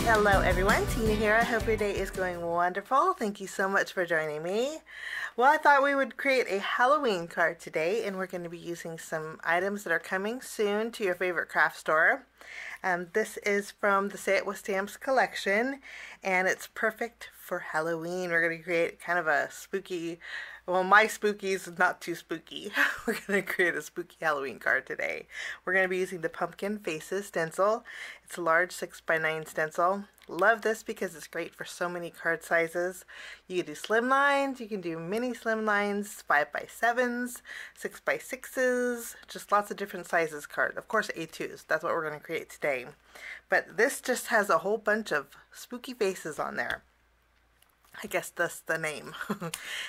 Hello everyone, Tina here. I hope your day is going wonderful. Thank you so much for joining me. Well, I thought we would create a Halloween card today, and we're going to be using some items that are coming soon to your favorite craft store. This is from the Say It With Stamps collection, and it's perfect for Halloween. We're going to create kind of a spooky, well, my spooky is not too spooky. We're going to create a spooky Halloween card today. We're going to be using the Pumpkin Faces stencil. It's a large 6x9 stencil. Love this because it's great for so many card sizes. You can do slim lines, you can do mini slim lines, 5x7s, 6x6s, just lots of different sizes card. Of course A2s, that's what we're going to create today. But this just has a whole bunch of spooky faces on there. I guess that's the name.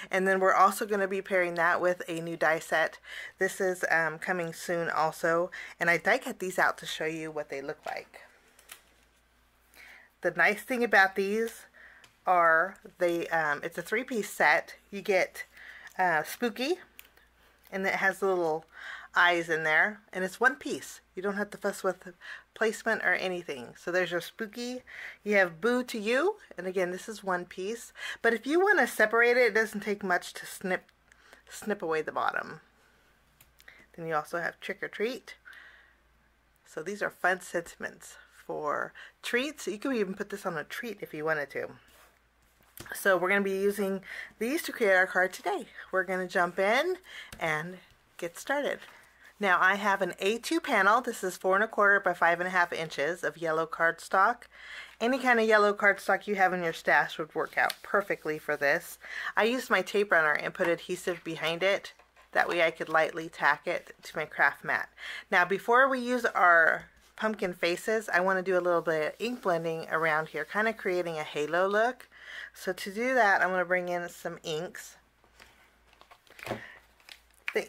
And then we're also going to be pairing that with a new die set. This is coming soon also, and I die cut these out to show you what they look like. The nice thing about these are it's a 3-piece set. You get Spooky, and it has little eyes in there, and it's one piece. You don't have to fuss with placement or anything. So there's your Spooky. You have Boo to You, and again, this is one piece. But if you want to separate it, it doesn't take much to snip away the bottom. Then you also have Trick or Treat. So these are fun sentiments for treats. You could even put this on a treat if you wanted to. So we're going to be using these to create our card today. We're going to jump in and get started. Now I have an A2 panel. This is 4 1/4 by 5.5 inches of yellow cardstock. Any kind of yellow cardstock you have in your stash would work out perfectly for this. I used my tape runner and put adhesive behind it. That way I could lightly tack it to my craft mat. Now before we use our pumpkin faces, I want to do a little bit of ink blending around here, kind of creating a halo look. So to do that, I'm going to bring in some inks.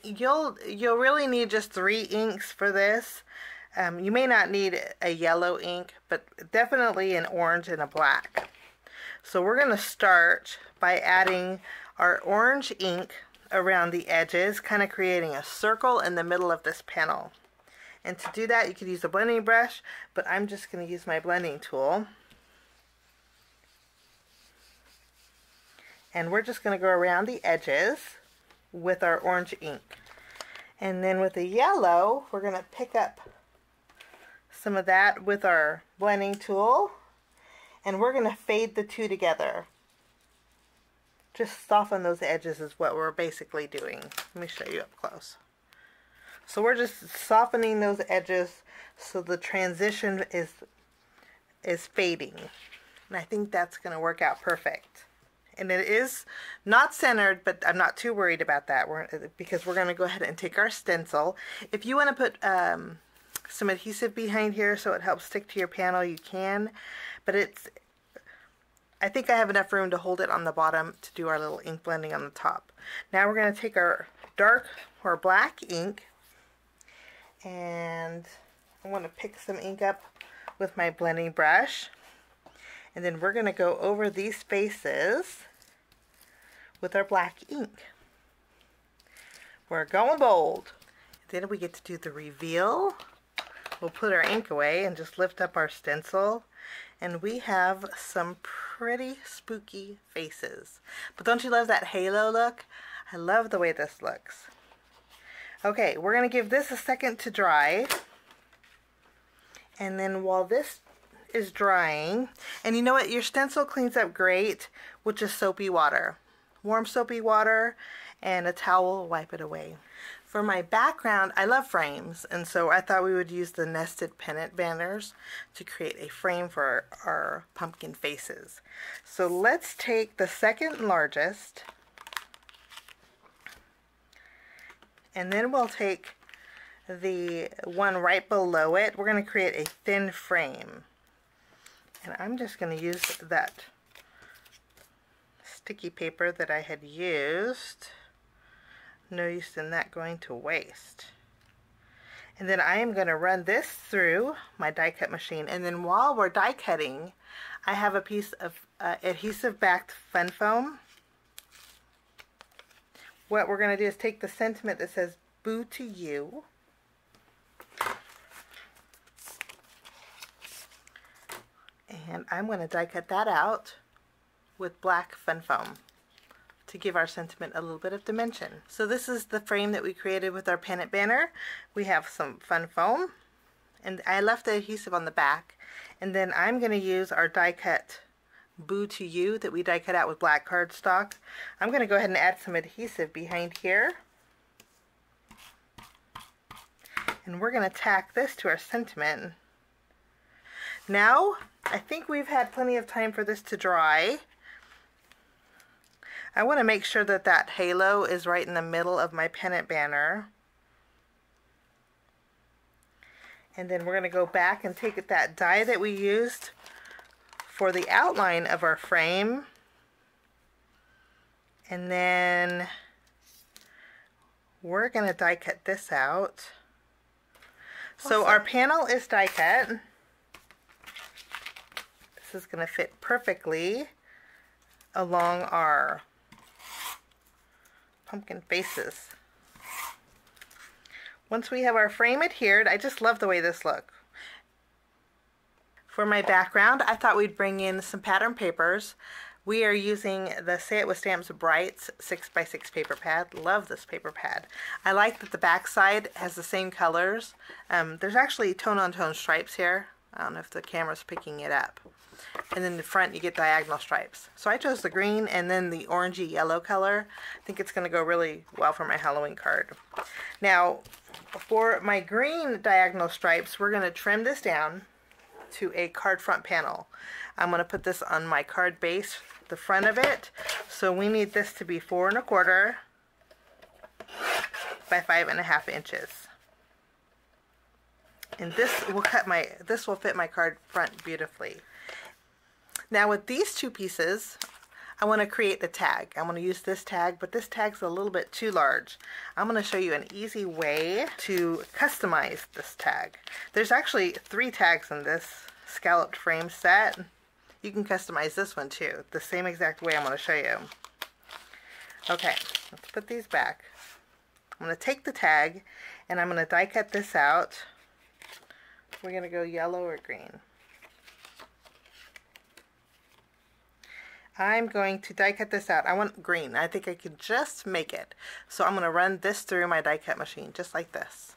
You'll really need just 3 inks for this. You may not need a yellow ink, but definitely an orange and a black. So we're going to start by adding our orange ink around the edges, kind of creating a circle in the middle of this panel. And to do that, you could use a blending brush, but I'm just going to use my blending tool. And we're just going to go around the edges with our orange ink. And then with the yellow, we're going to pick up some of that with our blending tool, and we're going to fade the two together. Just soften those edges is what we're basically doing. Let me show you up close. So we're just softening those edges so the transition is fading. And I think that's going to work out perfect. And it is not centered, but I'm not too worried about that because we're going to go ahead and take our stencil. If you want to put some adhesive behind here so it helps stick to your panel, you can. But I think I have enough room to hold it on the bottom to do our little ink blending on the top. Now we're going to take our dark or black ink, and I want to pick some ink up with my blending brush. And then we're going to go over these faces with our black ink. We're going bold. Then we get to do the reveal. We'll put our ink away and just lift up our stencil. And we have some pretty spooky faces. But don't you love that halo look? I love the way this looks. Okay, we're going to give this a second to dry. And then while this is drying, and you know what, your stencil cleans up great with just soapy water. Warm soapy water and a towel, wipe it away. For my background, I love frames, and so I thought we would use the nested pennant banners to create a frame for our pumpkin faces. So let's take the second largest, and then we'll take the one right below it. We're going to create a thin frame. And I'm just going to use that sticky paper that I had used. No use in that going to waste. And then I am going to run this through my die cut machine. And then while we're die cutting, I have a piece of adhesive backed fun foam. What we're going to do is take the sentiment that says Boo to You, And I'm going to die cut that out with black fun foam to give our sentiment a little bit of dimension. So this is the frame that we created with our pennant banner. We have some fun foam, and I left the adhesive on the back, and then I'm going to use our die cut Boo to You that we die cut out with black cardstock. I'm going to go ahead and add some adhesive behind here, and we're going to tack this to our sentiment. Now I think we've had plenty of time for this to dry. I want to make sure that that halo is right in the middle of my pennant banner. And then we're going to go back and take that die that we used for the outline of our frame. And then we're going to die cut this out. So our panel is die cut. This is going to fit perfectly along our pumpkin faces. Once we have our frame adhered, I just love the way this looks. For my background, I thought we'd bring in some pattern papers. We are using the Say It With Stamps Brights 6x6 paper pad. Love this paper pad. I like that the back side has the same colors. There's actually tone-on-tone stripes here. I don't know if the camera's picking it up. And then the front you get diagonal stripes. So I chose the green and then the orangey yellow color. I think it's going to go really well for my Halloween card. Now for my green diagonal stripes, we're going to trim this down to a card front panel. I'm going to put this on my card base, the front of it. So we need this to be 4 1/4 by 5.5 inches. And this will fit my card front beautifully. Now with these two pieces, I want to create the tag. I'm going to use this tag, but this tag's a little bit too large. I'm going to show you an easy way to customize this tag. There's actually 3 tags in this scalloped frame set. You can customize this one too, the same exact way I'm going to show you. Okay, let's put these back. I'm going to take the tag and I'm going to die cut this out. We're going to go yellow or green. I'm going to die cut this out. I want green. I think I can just make it. So I'm going to run this through my die cut machine just like this.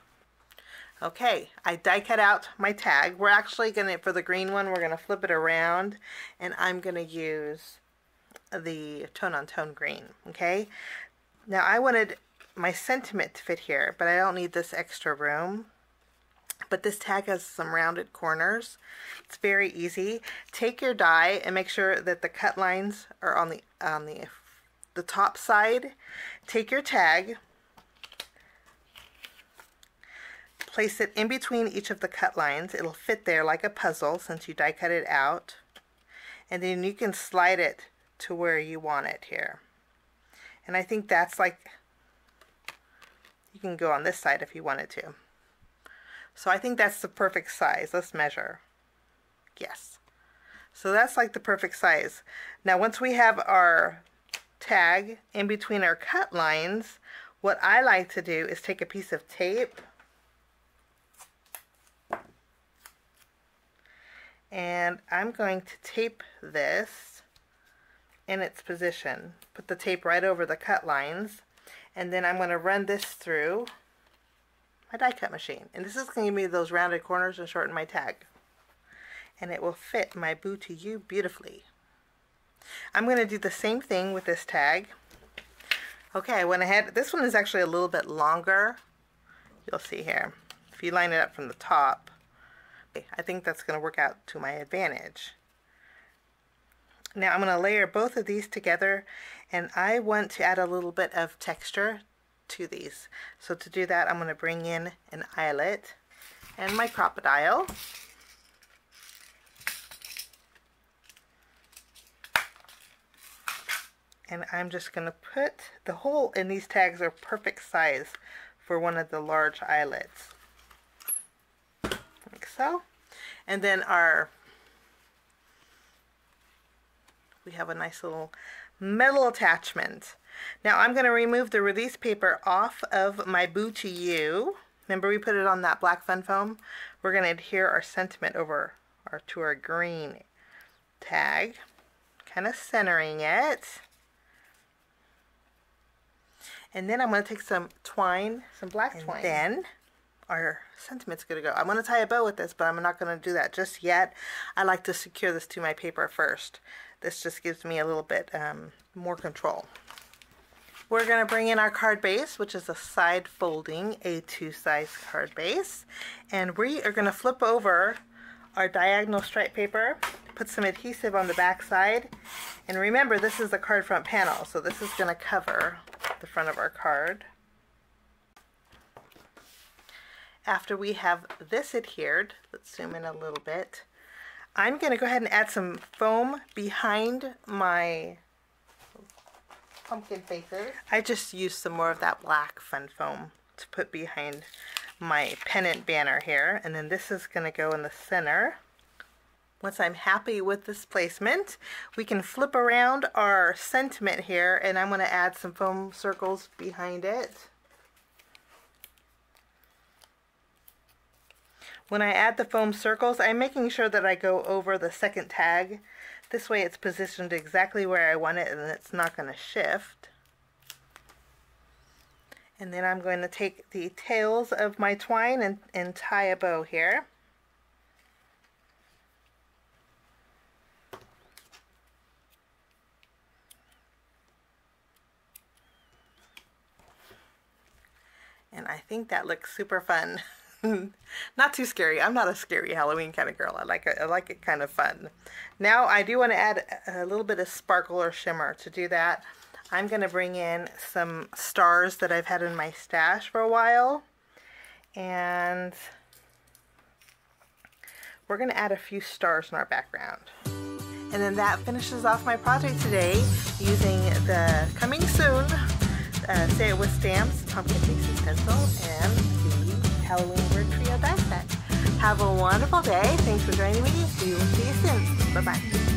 Okay, I die cut out my tag. We're actually going to, for the green one, we're going to flip it around and I'm going to use the tone-on-tone green. Okay, now I wanted my sentiment to fit here, but I don't need this extra room. But this tag has some rounded corners. It's very easy. Take your die and make sure that the cut lines are on the top side. Take your tag, place it in between each of the cut lines. It'll fit there like a puzzle since you die cut it out. And then you can slide it to where you want it here. And I think that's like, you can go on this side if you wanted to. So I think that's the perfect size. Let's measure. Yes. So that's like the perfect size. Now once we have our tag in between our cut lines, what I like to do is take a piece of tape and I'm going to tape this in its position. Put the tape right over the cut lines, and then I'm going to run this through my die cut machine, and this is going to give me those rounded corners and shorten my tag, and it will fit my Boo to You beautifully. I'm going to do the same thing with this tag. Okay, I went ahead. This one is actually a little bit longer. You'll see here if you line it up from the top. I think that's going to work out to my advantage. Now I'm going to layer both of these together, and I want to add a little bit of texture to these. So to do that, I'm going to bring in an eyelet and my crocodile. And I'm just going to put the hole in these tags are perfect size for one of the large eyelets. Like so. And then we have a nice little metal attachment. Now I'm going to remove the release paper off of my Boo to You. Remember we put it on that black fun foam? We're going to adhere our sentiment over to our green tag, kind of centering it. And then I'm going to take some twine, some black twine. And then our sentiment's going to go. I'm going to tie a bow with this, but I'm not going to do that just yet. I like to secure this to my paper first. This just gives me a little bit more control. We're going to bring in our card base, which is a side folding A2 size card base. And we are going to flip over our diagonal stripe paper, put some adhesive on the back side. And remember, this is the card front panel, so this is going to cover the front of our card. After we have this adhered, let's zoom in a little bit, I'm going to go ahead and add some foam behind my pumpkin faces. I just used some more of that black fun foam to put behind my pennant banner here, and then this is going to go in the center. Once I'm happy with this placement, we can flip around our sentiment here, and I'm going to add some foam circles behind it. When I add the foam circles, I'm making sure that I go over the second tag. This way it's positioned exactly where I want it and it's not going to shift. And then I'm going to take the tails of my twine and tie a bow here. And I think that looks super fun. Not too scary. I'm not a scary Halloween kind of girl. I like it kind of fun. Now I do want to add a little bit of sparkle or shimmer. To do that, I'm going to bring in some stars that I've had in my stash for a while. And we're going to add a few stars in our background. And then that finishes off my project today using the coming soon Say It With Stamps Pumpkin Faces Stencil and the Halloween Word Trio die set. Have a wonderful day. Thanks for joining me. We will see you soon. Bye-bye.